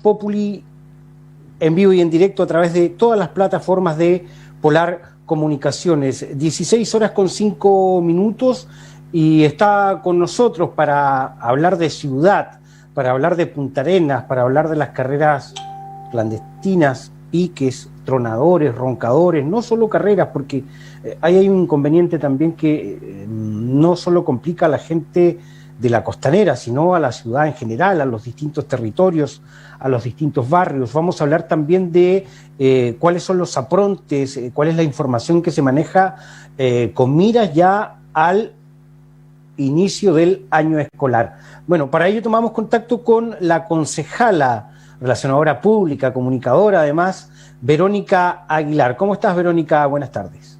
Populi en vivo y en directo a través de todas las plataformas de Polar Comunicaciones. 16 horas con 5 minutos y está con nosotros para hablar de ciudad, para hablar de Punta Arenas, para hablar de las carreras clandestinas, piques, tronadores, roncadores, no solo carreras, porque ahí hay un inconveniente también que no solo complica a la gente de la costanera, sino a la ciudad en general, a los distintos territorios, a los distintos barrios. Vamos a hablar también de cuáles son los aprontes, cuál es la información que se maneja con miras ya al inicio del año escolar. Bueno, para ello tomamos contacto con la concejala, relacionadora pública, comunicadora, además, Verónica Aguilar. ¿Cómo estás, Verónica? Buenas tardes.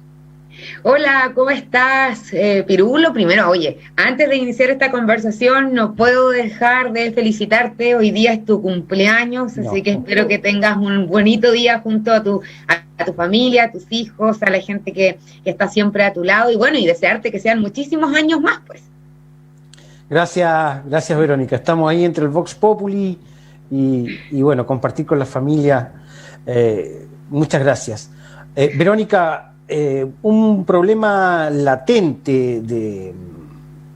Hola, ¿cómo estás, Pirulo? Primero, oye, antes de iniciar esta conversación, no puedo dejar de felicitarte. Hoy día es tu cumpleaños, así que espero que tengas un bonito día junto a tu familia, a tus hijos, a la gente que está siempre a tu lado. Y bueno, y desearte que sean muchísimos años más, pues. Gracias, Verónica. Estamos ahí entre el Vox Populi y bueno, compartir con la familia. Muchas gracias. Verónica, un problema latente de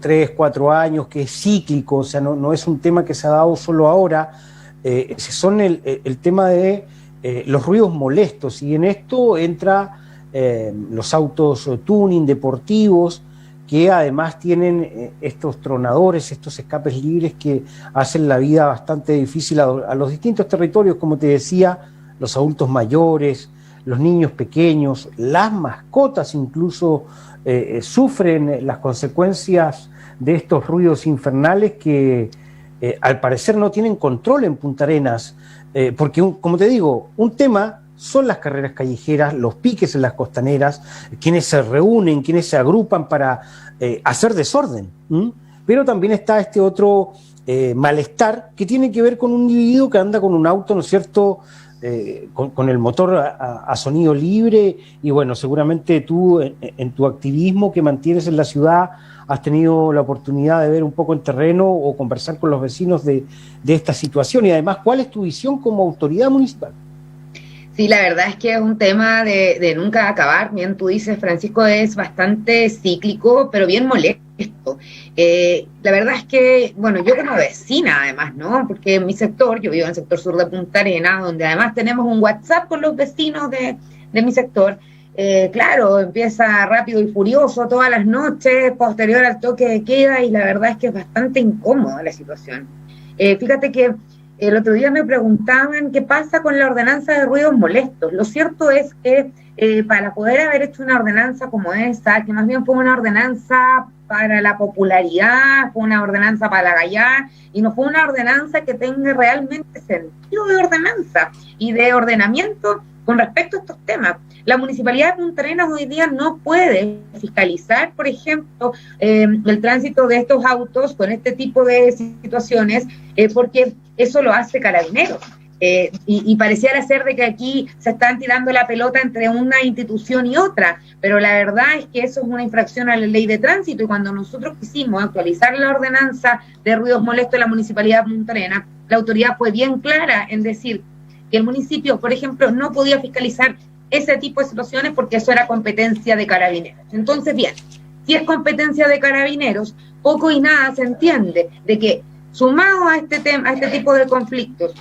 3, 4 años que es cíclico, o sea, no es un tema que se ha dado solo ahora, son el tema de los ruidos molestos, y en esto entra los autos tuning deportivos, que además tienen estos tronadores, estos escapes libres que hacen la vida bastante difícil a los distintos territorios, como te decía, los adultos mayores, los niños pequeños, las mascotas incluso sufren las consecuencias de estos ruidos infernales que al parecer no tienen control en Punta Arenas, porque como te digo, un tema son las carreras callejeras, los piques en las costaneras, quienes se reúnen, quienes se agrupan para hacer desorden, pero también está este otro malestar que tiene que ver con un individuo que anda con un auto, ¿no es cierto?, con el motor a sonido libre, y bueno, seguramente tú en tu activismo que mantienes en la ciudad has tenido la oportunidad de ver un poco en terreno o conversar con los vecinos de esta situación, y además, ¿cuál es tu visión como autoridad municipal? Sí, la verdad es que es un tema de nunca acabar. Bien, tú dices, Francisco, es bastante cíclico, pero bien molesto. La verdad es que, bueno, yo como vecina además, ¿no? Porque en mi sector, yo vivo en el sector sur de Punta Arenas, donde además tenemos un WhatsApp con los vecinos de mi sector. Claro, empieza rápido y furioso todas las noches, posterior al toque de queda, y la verdad es que es bastante incómoda la situación. Fíjate que el otro día me preguntaban qué pasa con la ordenanza de ruidos molestos. Lo cierto es que para poder haber hecho una ordenanza como esa, que más bien fue una ordenanza para la popularidad, fue una ordenanza para gallar, y no fue una ordenanza que tenga realmente sentido de ordenanza y de ordenamiento con respecto a estos temas. La Municipalidad de Punta Arenas hoy día no puede fiscalizar, por ejemplo, el tránsito de estos autos con este tipo de situaciones, porque eso lo hace Carabineros. Y pareciera ser de que aquí se están tirando la pelota entre una institución y otra, pero la verdad es que eso es una infracción a la ley de tránsito, y cuando nosotros quisimos actualizar la ordenanza de ruidos molestos de la Municipalidad de Punta Arenas, la autoridad fue bien clara en decir que el municipio, por ejemplo, no podía fiscalizar ese tipo de situaciones porque eso era competencia de Carabineros. Entonces, bien, si es competencia de Carabineros, poco y nada se entiende de que, sumado a este tema, a este tipo de conflictos,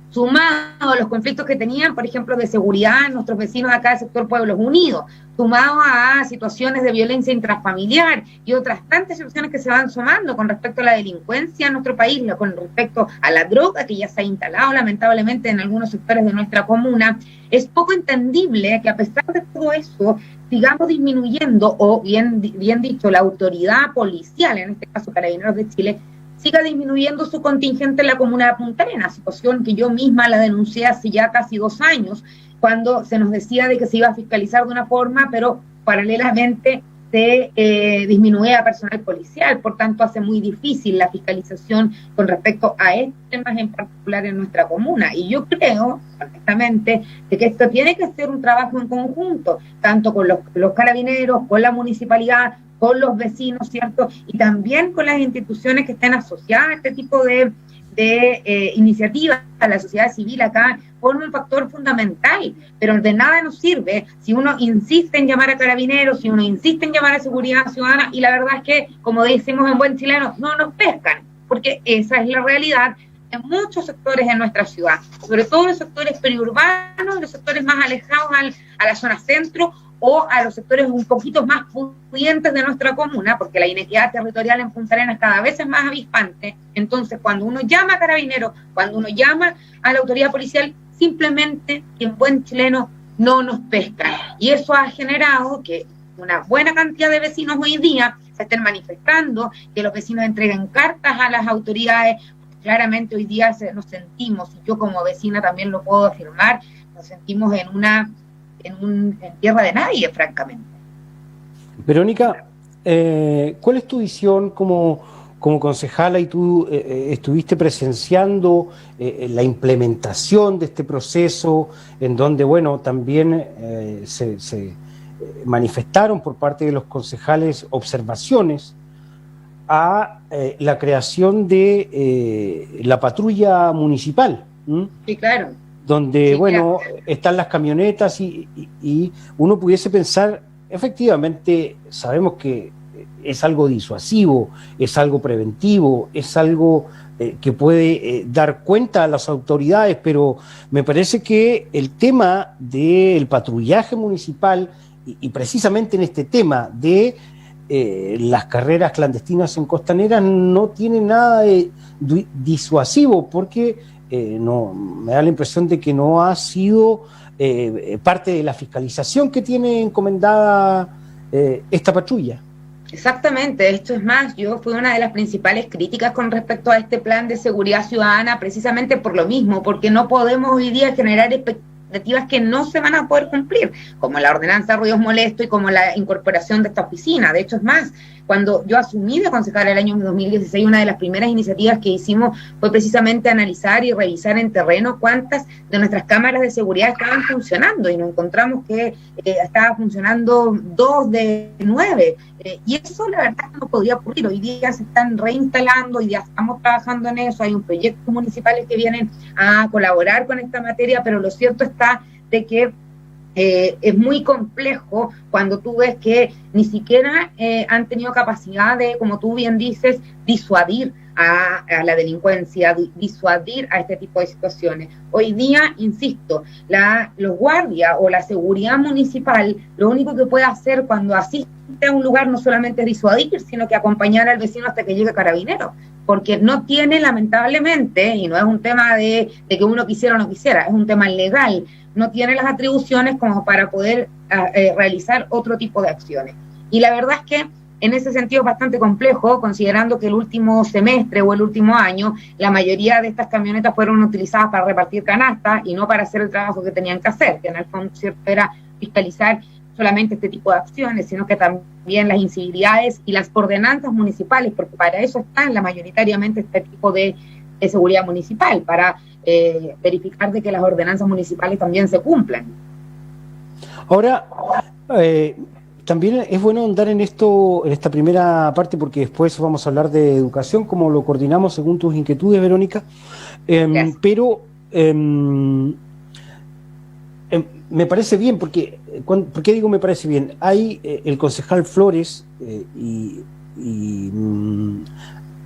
sumado a los conflictos que tenían, por ejemplo, de seguridad, nuestros vecinos acá del sector Pueblos Unidos, sumado a situaciones de violencia intrafamiliar y otras tantas situaciones que se van sumando con respecto a la delincuencia en nuestro país, con respecto a la droga que ya se ha instalado lamentablemente en algunos sectores de nuestra comuna, es poco entendible que a pesar de todo eso sigamos disminuyendo, o bien dicho, la autoridad policial, en este caso Carabineros de Chile, siga disminuyendo su contingente en la comuna de Punta Arenas, situación que yo misma la denuncié hace ya casi 2 años, cuando se nos decía de que se iba a fiscalizar de una forma, pero paralelamente se disminuía personal policial, por tanto hace muy difícil la fiscalización con respecto a estos temas en particular en nuestra comuna. Y yo creo, honestamente, de que esto tiene que ser un trabajo en conjunto, tanto con los carabineros, con la municipalidad, con los vecinos, ¿cierto? Y también con las instituciones que estén asociadas a este tipo de de iniciativa a la sociedad civil acá forma un factor fundamental, pero de nada nos sirve si uno insiste en llamar a carabineros, si uno insiste en llamar a seguridad ciudadana, y la verdad es que, como decimos en buen chileno, no nos pescan, porque esa es la realidad en muchos sectores en nuestra ciudad, sobre todo en los sectores periurbanos, los sectores más alejados a la zona centro, o a los sectores un poquito más pudientes de nuestra comuna, porque la inequidad territorial en Punta Arenas cada vez es más avispante. Entonces, cuando uno llama a carabineros, cuando uno llama a la autoridad policial, simplemente, en buen chileno, no nos pescan. Y eso ha generado que una buena cantidad de vecinos hoy día se estén manifestando, que los vecinos entreguen cartas a las autoridades. Claramente hoy día nos sentimos, y yo como vecina también lo puedo afirmar, nos sentimos en tierra de nadie, francamente. Verónica, ¿cuál es tu visión como concejala y tú estuviste presenciando la implementación de este proceso en donde, bueno, también se manifestaron por parte de los concejales observaciones a la creación de la patrulla municipal? Sí, claro. Donde, sí, bueno, claro, están las camionetas y uno pudiese pensar, efectivamente, sabemos que es algo disuasivo, es algo preventivo, es algo que puede dar cuenta a las autoridades, pero me parece que el tema del patrullaje municipal y precisamente en este tema de las carreras clandestinas en Costanera no tiene nada de disuasivo, porque no, me da la impresión de que no ha sido parte de la fiscalización que tiene encomendada esta patrulla. Exactamente, esto es más, yo fui una de las principales críticas con respecto a este plan de seguridad ciudadana, precisamente por lo mismo, porque no podemos hoy día generar expectativas que no se van a poder cumplir, como la ordenanza de ruidos molestos y como la incorporación de esta oficina. De hecho, es más, cuando yo asumí de concejala el año 2016, una de las primeras iniciativas que hicimos fue precisamente analizar y revisar en terreno cuántas de nuestras cámaras de seguridad estaban funcionando, y nos encontramos que estaba funcionando 2 de 9, y eso la verdad no podía ocurrir. Hoy día se están reinstalando, hoy día estamos trabajando en eso, hay un proyectos municipales que vienen a colaborar con esta materia, pero lo cierto está de que es muy complejo cuando tú ves que ni siquiera han tenido capacidad de, como tú bien dices, disuadir a la delincuencia, disuadir a este tipo de situaciones. Hoy día, insisto, los guardias o la seguridad municipal, lo único que puede hacer cuando asiste a un lugar no solamente es disuadir, sino que acompañar al vecino hasta que llegue carabinero, porque no tiene, lamentablemente, y no es un tema de que uno quisiera o no quisiera, es un tema legal, no tiene las atribuciones como para poder realizar otro tipo de acciones. Y la verdad es que en ese sentido es bastante complejo, considerando que el último semestre o el último año, la mayoría de estas camionetas fueron utilizadas para repartir canastas y no para hacer el trabajo que tenían que hacer, que en el fondo era fiscalizar solamente este tipo de acciones, sino que también las incivilidades y las ordenanzas municipales, porque para eso están mayoritariamente este tipo de seguridad municipal, para verificar de que las ordenanzas municipales también se cumplan. Ahora, también es bueno andar en esta primera parte, porque después vamos a hablar de educación, como lo coordinamos según tus inquietudes, Verónica, pero me parece bien, porque ¿por qué digo me parece bien? Hay el concejal Flores y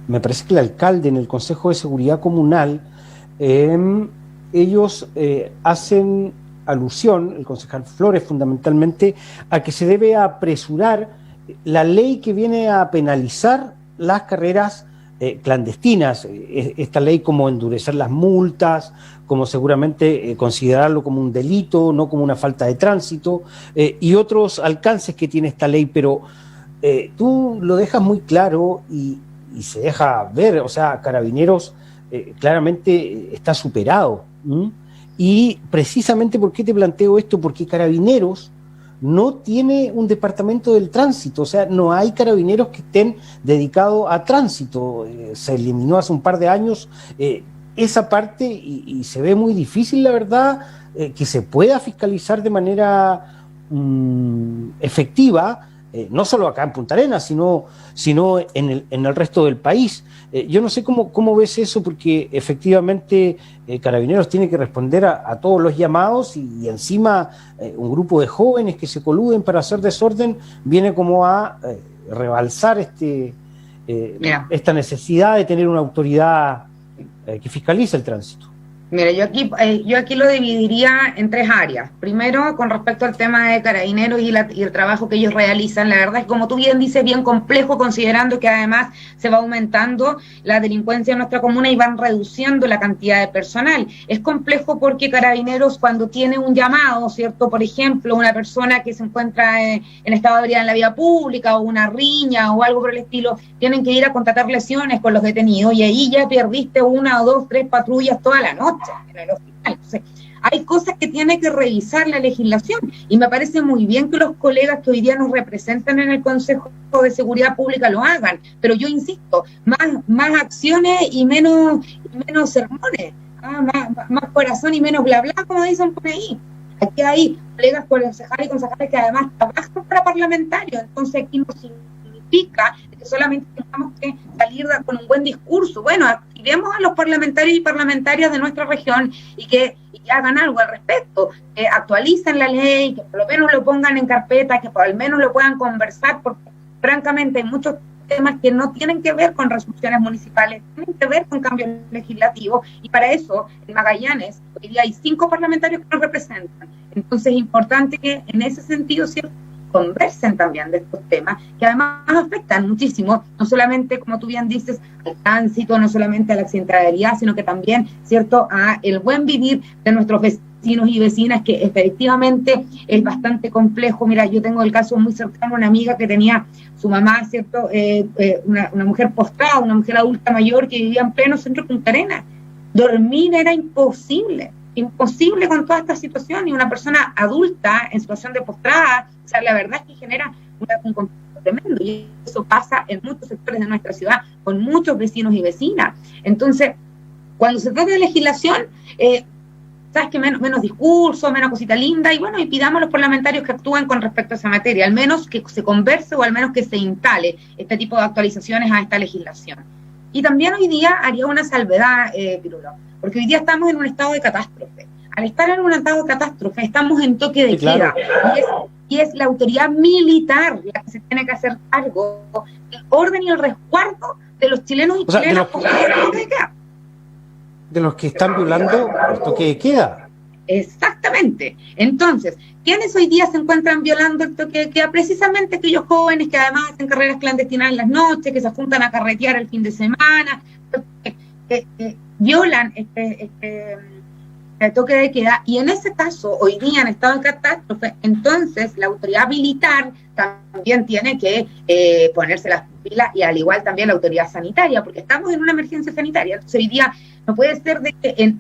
me parece que el alcalde en el Consejo de Seguridad Comunal, ellos hacen alusión, el concejal Flores fundamentalmente, a que se debe apresurar la ley que viene a penalizar las carreras clandestinas, esta ley, como endurecer las multas, como seguramente considerarlo como un delito, no como una falta de tránsito, y otros alcances que tiene esta ley, pero tú lo dejas muy claro y se deja ver, o sea, Carabineros claramente está superado. Y precisamente, ¿por qué te planteo esto? Porque Carabineros no tiene un departamento del tránsito, o sea, no hay carabineros que estén dedicados a tránsito. Se eliminó hace un par de años esa parte y se ve muy difícil, la verdad, que se pueda fiscalizar de manera efectiva no solo acá en Punta Arenas, sino en el resto del país. Yo no sé cómo ves eso, porque efectivamente Carabineros tiene que responder a todos los llamados y encima un grupo de jóvenes que se coluden para hacer desorden viene como a rebalsar esta necesidad de tener una autoridad que fiscalice el tránsito. Mira, yo aquí lo dividiría en 3 áreas. Primero, con respecto al tema de Carabineros y el trabajo que ellos realizan, la verdad es que, como tú bien dices, bien complejo, considerando que además se va aumentando la delincuencia en nuestra comuna y van reduciendo la cantidad de personal. Es complejo porque Carabineros, cuando tiene un llamado, ¿cierto? Por ejemplo, una persona que se encuentra en estado de ebriedad en la vía pública, o una riña o algo por el estilo, tienen que ir a contratar lesiones con los detenidos, y ahí ya perdiste 1, 2, 3 patrullas toda la noche en el hospital. Entonces, hay cosas que tiene que revisar la legislación, y me parece muy bien que los colegas que hoy día nos representan en el Consejo de Seguridad Pública lo hagan, pero yo insisto, más acciones y menos sermones, más corazón y menos bla bla, como dicen por ahí. Aquí hay colegas concejales y concejales que además trabajan para parlamentarios, entonces aquí no significa que solamente tengamos que salir con un buen discurso. Bueno, activemos a los parlamentarios y parlamentarias de nuestra región y que hagan algo al respecto, que actualicen la ley, que por lo menos lo pongan en carpeta, que por lo menos lo puedan conversar, porque francamente hay muchos temas que no tienen que ver con resoluciones municipales, tienen que ver con cambios legislativos, y para eso en Magallanes hoy día hay 5 parlamentarios que nos representan. Entonces es importante que en ese sentido, ¿cierto?, conversen también de estos temas, que además afectan muchísimo, no solamente, como tú bien dices, al tránsito, no solamente a la accidentabilidad, sino que también, ¿cierto?, a el buen vivir de nuestros vecinos y vecinas, que efectivamente es bastante complejo. Mira, yo tengo el caso muy cercano, una amiga que tenía su mamá, ¿cierto?, una mujer postrada, una mujer adulta mayor que vivía en pleno centro de Punta Arenas. Dormir era imposible con toda esta situación, y una persona adulta en situación de postrada, o sea, la verdad es que genera un conflicto tremendo, y eso pasa en muchos sectores de nuestra ciudad, con muchos vecinos y vecinas. Entonces, cuando se trata de legislación, sabes que menos discurso, menos cosita linda, y bueno, y pidamos a los parlamentarios que actúen con respecto a esa materia, al menos que se converse, o al menos que se instale este tipo de actualizaciones a esta legislación. Y también hoy día haría una salvedad, Pirulo, porque hoy día estamos en un estado de catástrofe. Al estar en un estado de catástrofe, estamos en toque de queda, y es la autoridad militar la que se tiene que hacer cargo del orden y el resguardo de los chilenos y chilenas de los que están violando el toque de queda. Exactamente. Entonces, ¿quiénes hoy día se encuentran violando el toque de queda? Precisamente aquellos jóvenes que además hacen carreras clandestinas en las noches, que se juntan a carretear el fin de semana, que violan este toque de queda, y en ese caso, hoy día en estado de catástrofe, entonces la autoridad militar también tiene que ponerse las pilas, y al igual también la autoridad sanitaria, porque estamos en una emergencia sanitaria. Entonces hoy día no puede ser de que en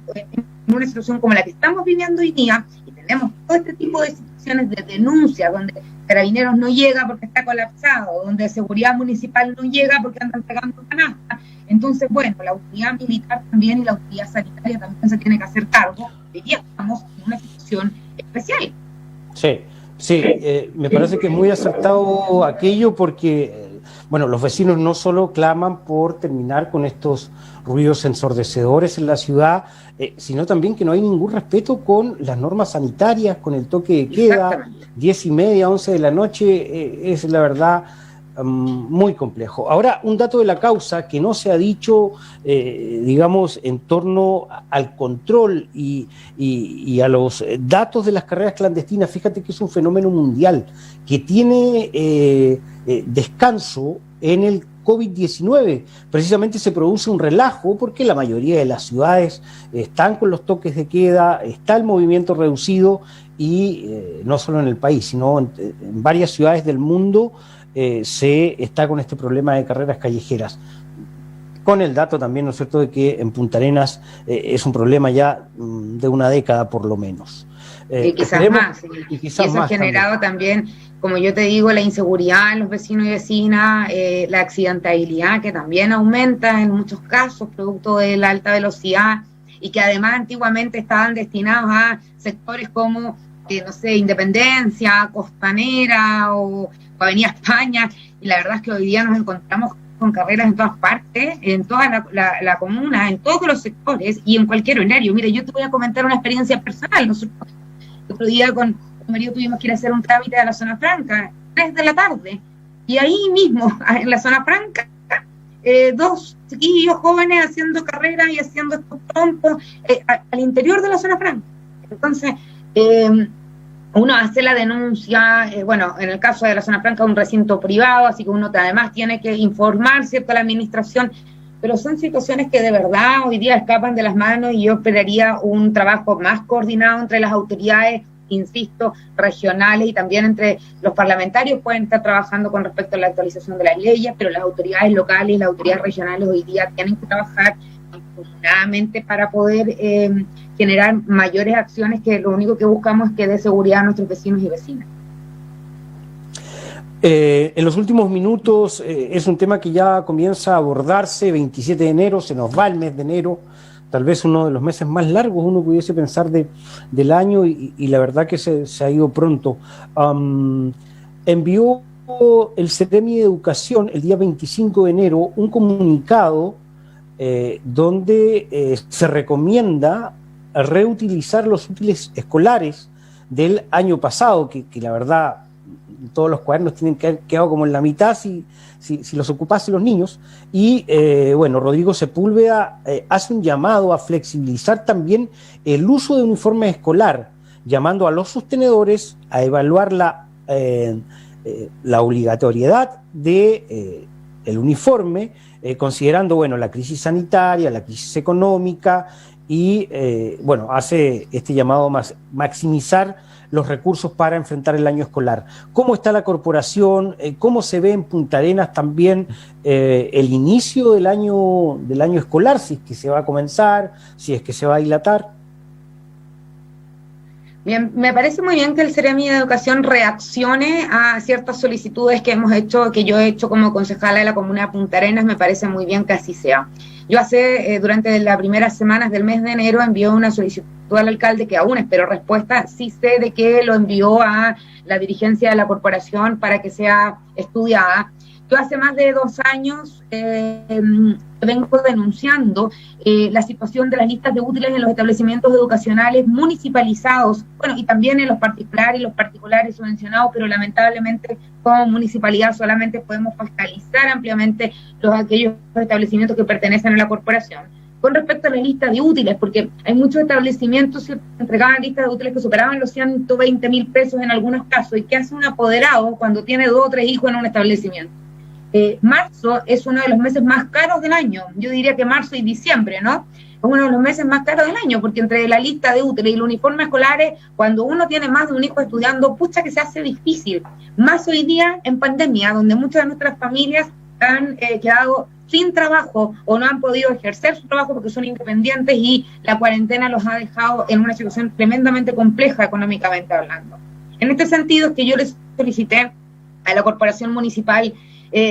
una situación como la que estamos viviendo hoy día, y tenemos todo este tipo de situaciones de denuncia, donde Carabineros no llega porque está colapsado, donde Seguridad Municipal no llega porque andan pegando canasta. Entonces, bueno, la autoridad militar también y la autoridad sanitaria también se tiene que hacer cargo, y ya estamos en una situación especial. Sí, me parece que es muy acertado aquello, porque, bueno, los vecinos no solo claman por terminar con estos ruidos ensordecedores en la ciudad, sino también que no hay ningún respeto con las normas sanitarias, con el toque de queda, 10:30, 11 de la noche, es la verdad muy complejo. Ahora, un dato de la causa que no se ha dicho, digamos, en torno al control y a los datos de las carreras clandestinas. Fíjate que es un fenómeno mundial que tiene descanso en el COVID-19. Precisamente se produce un relajo porque la mayoría de las ciudades están con los toques de queda, está el movimiento reducido, y no solo en el país, sino en varias ciudades del mundo se está con este problema de carreras callejeras. Con el dato también, ¿no es cierto?, de que en Punta Arenas es un problema ya de una década por lo menos. Y quizás más. Y eso ha generado también, como yo te digo, la inseguridad en los vecinos y vecinas, la accidentabilidad, que también aumenta en muchos casos producto de la alta velocidad, y que además antiguamente estaban destinados a sectores como no sé, Independencia, Costanera o Avenida España, y la verdad es que hoy día nos encontramos con carreras en todas partes, en toda la comuna, en todos los sectores y en cualquier horario. Mire, yo te voy a comentar una experiencia personal. Nosotros el otro día con mi marido tuvimos que ir a hacer un trámite a la zona franca, 3 de la tarde, y ahí mismo, en la zona franca, 2 chiquillos jóvenes haciendo carreras y haciendo estos trompos al interior de la zona franca. Entonces, uno hace la denuncia, bueno, en el caso de la zona franca, un recinto privado, así que uno además tiene que informar, ¿cierto?, a la administración, pero son situaciones que de verdad hoy día escapan de las manos y yo esperaría un trabajo más coordinado entre las autoridades, insisto, regionales y también entre los parlamentarios. Pueden estar trabajando con respecto a la actualización de las leyes, pero las autoridades locales y las autoridades regionales hoy día tienen que trabajar mancomunadamente para poder generar mayores acciones, que lo único que buscamos es que dé seguridad a nuestros vecinos y vecinas. En los últimos minutos es un tema que ya comienza a abordarse. 27 de enero, se nos va el mes de enero, tal vez uno de los meses más largos uno pudiese pensar del año, y la verdad que se ha ido pronto. Envió el CEREMI de Educación el día 25 de enero un comunicado donde se recomienda reutilizar los útiles escolares del año pasado, que la verdad todos los cuadernos tienen que haber quedado como en la mitad si los ocupasen los niños. Y bueno, Rodrigo Sepúlveda hace un llamado a flexibilizar también el uso de uniforme escolar, llamando a los sostenedores a evaluar la obligatoriedad de el uniforme, considerando, bueno, la crisis sanitaria, la crisis económica, y bueno, hace este llamado a maximizar los recursos para enfrentar el año escolar. ¿Cómo está la corporación? ¿Cómo se ve en Punta Arenas también el inicio del año escolar? Si es que se va a comenzar, si es que se va a dilatar. Bien, me parece muy bien que el CEREMI de Educación reaccione a ciertas solicitudes que hemos hecho, que yo he hecho como concejala de la comuna de Punta Arenas. Me parece muy bien que así sea. Yo durante las primeras semanas del mes de enero envié una solicitud al alcalde, que aún espero respuesta. Sí sé de que lo envió a la dirigencia de la corporación para que sea estudiada. Yo hace más de 2 años vengo denunciando la situación de las listas de útiles en los establecimientos educacionales municipalizados, bueno, y también en los particulares subvencionados, pero lamentablemente como municipalidad solamente podemos fiscalizar ampliamente aquellos establecimientos que pertenecen a la corporación. Con respecto a la lista de útiles, porque hay muchos establecimientos que entregaban listas de útiles que superaban los 120.000 pesos en algunos casos. ¿Y qué hace un apoderado cuando tiene 2 o 3 hijos en un establecimiento? Marzo es uno de los meses más caros del año. Yo diría que marzo y diciembre, ¿no? Es uno de los meses más caros del año, porque entre la lista de útiles y el uniforme escolares, cuando uno tiene más de un hijo estudiando, pucha que se hace difícil. Más hoy día en pandemia, donde muchas de nuestras familias han quedado sin trabajo o no han podido ejercer su trabajo porque son independientes y la cuarentena los ha dejado en una situación tremendamente compleja económicamente hablando. En este sentido es que yo les solicité a la corporación municipal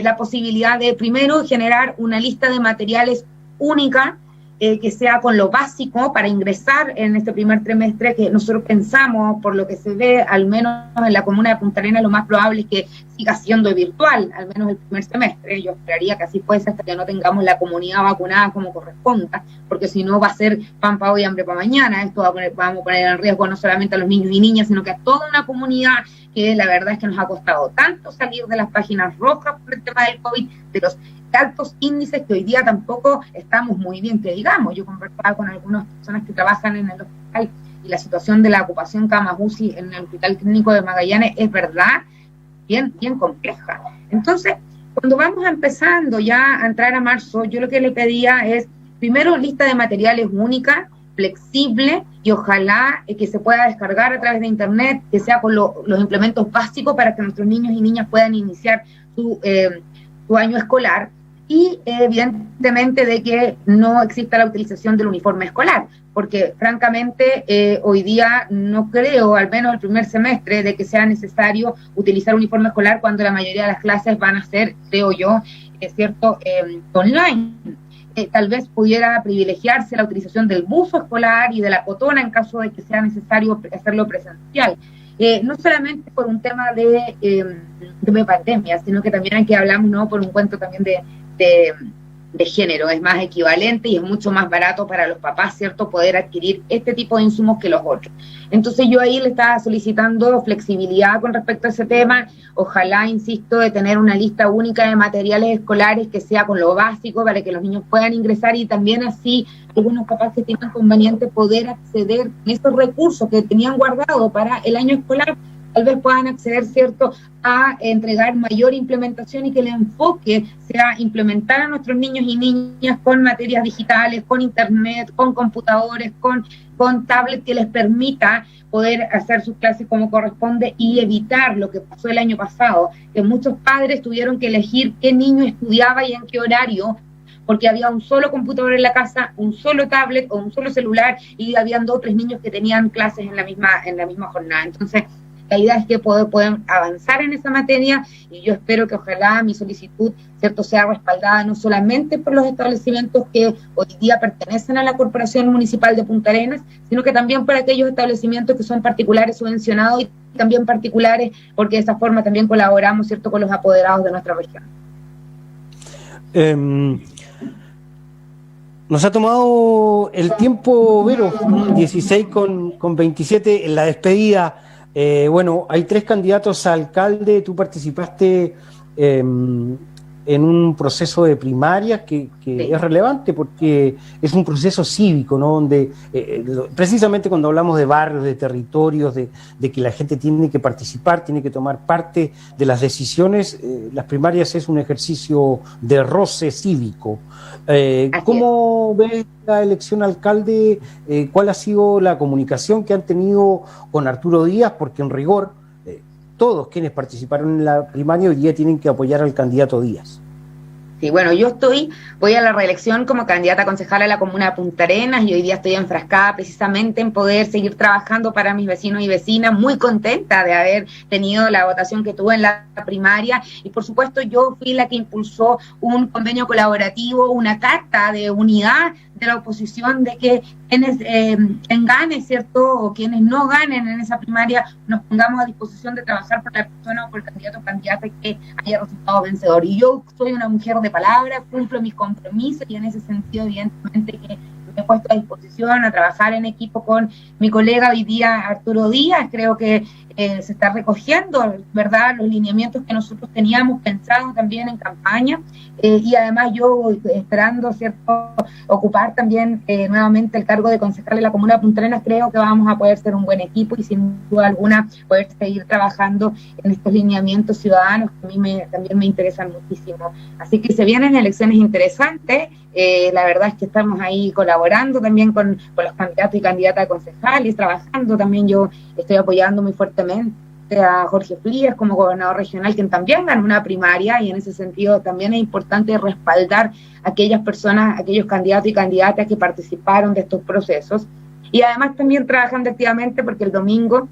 la posibilidad de, primero, generar una lista de materiales única, que sea con lo básico para ingresar en este primer trimestre, que nosotros pensamos, por lo que se ve, al menos en la comuna de Punta Arenas, lo más probable es que siga siendo virtual, al menos el primer semestre. Yo esperaría que así fuese hasta que no tengamos la comunidad vacunada como corresponda, porque si no va a ser pan para hoy, hambre para mañana. Esto vamos a poner en riesgo no solamente a los niños y niñas, sino que a toda una comunidad que la verdad es que nos ha costado tanto salir de las páginas rojas por el tema del COVID, de los altos índices que hoy día tampoco estamos muy bien, que digamos. Yo conversaba con algunas personas que trabajan en el hospital y la situación de la ocupación camas UCI en el Hospital Clínico de Magallanes es verdad bien compleja. Entonces, cuando vamos empezando ya a entrar a marzo, yo lo que le pedía es, primero, lista de materiales única, flexible, y ojalá que se pueda descargar a través de internet, que sea con los implementos básicos para que nuestros niños y niñas puedan iniciar su año escolar, y evidentemente de que no exista la utilización del uniforme escolar, porque francamente hoy día no creo, al menos el primer semestre, de que sea necesario utilizar uniforme escolar cuando la mayoría de las clases van a ser, creo yo, online. tal vez pudiera privilegiarse la utilización del buzo escolar y de la cotona en caso de que sea necesario hacerlo presencial. No solamente por un tema de pandemia, sino que también aquí hablamos, ¿no?, por un cuento también de género. Es más equivalente y es mucho más barato para los papás, ¿cierto?, poder adquirir este tipo de insumos que los otros. Entonces yo ahí le estaba solicitando flexibilidad con respecto a ese tema. Ojalá, insisto, de tener una lista única de materiales escolares que sea con lo básico para que los niños puedan ingresar, y también así algunos papás que tengan conveniente poder acceder a estos recursos que tenían guardados para el año escolar, tal vez puedan acceder, ¿cierto?, a entregar mayor implementación, y que el enfoque sea implementar a nuestros niños y niñas con materias digitales, con internet, con computadores, con tablet, que les permita poder hacer sus clases como corresponde y evitar lo que pasó el año pasado, que muchos padres tuvieron que elegir qué niño estudiaba y en qué horario, porque había un solo computador en la casa, un solo tablet o un solo celular, y habían 2 o 3 niños que tenían clases en la misma jornada. Entonces, la idea es que puedan avanzar en esa materia, y yo espero que ojalá mi solicitud, ¿cierto?, sea respaldada no solamente por los establecimientos que hoy día pertenecen a la Corporación Municipal de Punta Arenas, sino que también por aquellos establecimientos que son particulares subvencionados, y también particulares, porque de esa forma también colaboramos, ¿cierto?, con los apoderados de nuestra región. Nos ha tomado el tiempo, Vero, 16 con 27 en la despedida. Bueno, hay 3 candidatos a alcalde. Tú participaste en un proceso de primarias que sí, es relevante porque es un proceso cívico, ¿no?, donde precisamente cuando hablamos de barrios, de territorios, de que la gente tiene que participar, tiene que tomar parte de las decisiones, las primarias es un ejercicio de roce cívico. ¿Cómo ves la elección alcalde? ¿Cuál ha sido la comunicación que han tenido con Arturo Díaz? Porque en rigor todos quienes participaron en la primaria hoy día tienen que apoyar al candidato Díaz. Sí, bueno, voy a la reelección como candidata a concejala a la comuna de Punta Arenas, y hoy día estoy enfrascada precisamente en poder seguir trabajando para mis vecinos y vecinas, muy contenta de haber tenido la votación que tuve en la primaria, y por supuesto yo fui la que impulsó un convenio colaborativo, una carta de unidad de la oposición, de que quien gane, ¿cierto?, o quienes no ganen en esa primaria, nos pongamos a disposición de trabajar por la persona o por el candidato o candidata que haya resultado vencedor. Y yo soy una mujer de palabra, cumplo mis compromisos, y en ese sentido, evidentemente, que me he puesto a disposición a trabajar en equipo con mi colega hoy día, Arturo Díaz. Creo que se está recogiendo, ¿verdad?, los lineamientos que nosotros teníamos pensado también en campaña, y además yo esperando, ¿cierto?, ocupar también nuevamente el cargo de concejal de la comuna de Punta Arenas. Creo que vamos a poder ser un buen equipo y sin duda alguna poder seguir trabajando en estos lineamientos ciudadanos que a mí también me interesan muchísimo. Así que se vienen elecciones interesantes. La verdad es que estamos ahí colaborando también con los candidatos y candidatas a concejales, trabajando también. Yo estoy apoyando muy fuertemente a Jorge Frías como gobernador regional, quien también ganó una primaria, y en ese sentido también es importante respaldar a aquellas personas, aquellos candidatos y candidatas que participaron de estos procesos, y además también trabajando activamente porque el domingo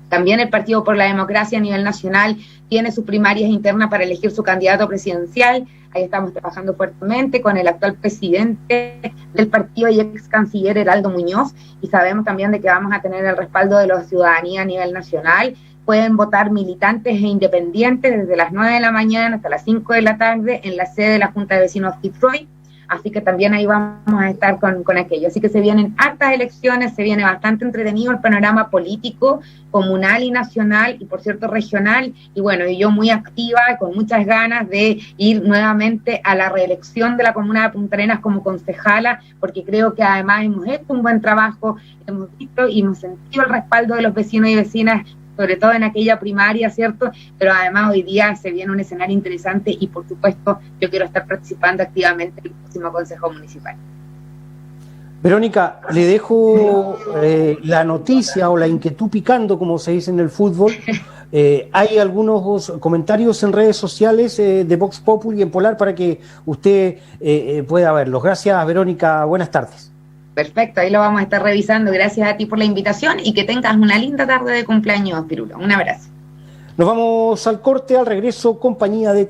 también el Partido por la Democracia a nivel nacional tiene sus primarias internas para elegir su candidato presidencial. Ahí estamos trabajando fuertemente con el actual presidente del partido y ex canciller Heraldo Muñoz, y sabemos también de que vamos a tener el respaldo de la ciudadanía a nivel nacional. Pueden votar militantes e independientes desde las 9 de la mañana hasta las 5 de la tarde en la sede de la Junta de Vecinos Fitzroy. Así que también ahí vamos a estar con aquello. Así que se vienen hartas elecciones, se viene bastante entretenido el panorama político, comunal y nacional, y por cierto regional, y bueno, y yo muy activa, con muchas ganas de ir nuevamente a la reelección de la comuna de Punta Arenas como concejala, porque creo que además hemos hecho un buen trabajo, hemos visto y hemos sentido el respaldo de los vecinos y vecinas, sobre todo en aquella primaria, ¿cierto? Pero además hoy día se viene un escenario interesante, y por supuesto yo quiero estar participando activamente en el próximo Consejo Municipal. Verónica, le dejo la noticia o la inquietud picando, como se dice en el fútbol. Hay algunos comentarios en redes sociales de Vox Populi y en Polar para que usted pueda verlos. Gracias, Verónica. Buenas tardes. Perfecto, ahí lo vamos a estar revisando. Gracias a ti por la invitación y que tengas una linda tarde de cumpleaños, Pirulo. Un abrazo. Nos vamos al corte, al regreso, compañía de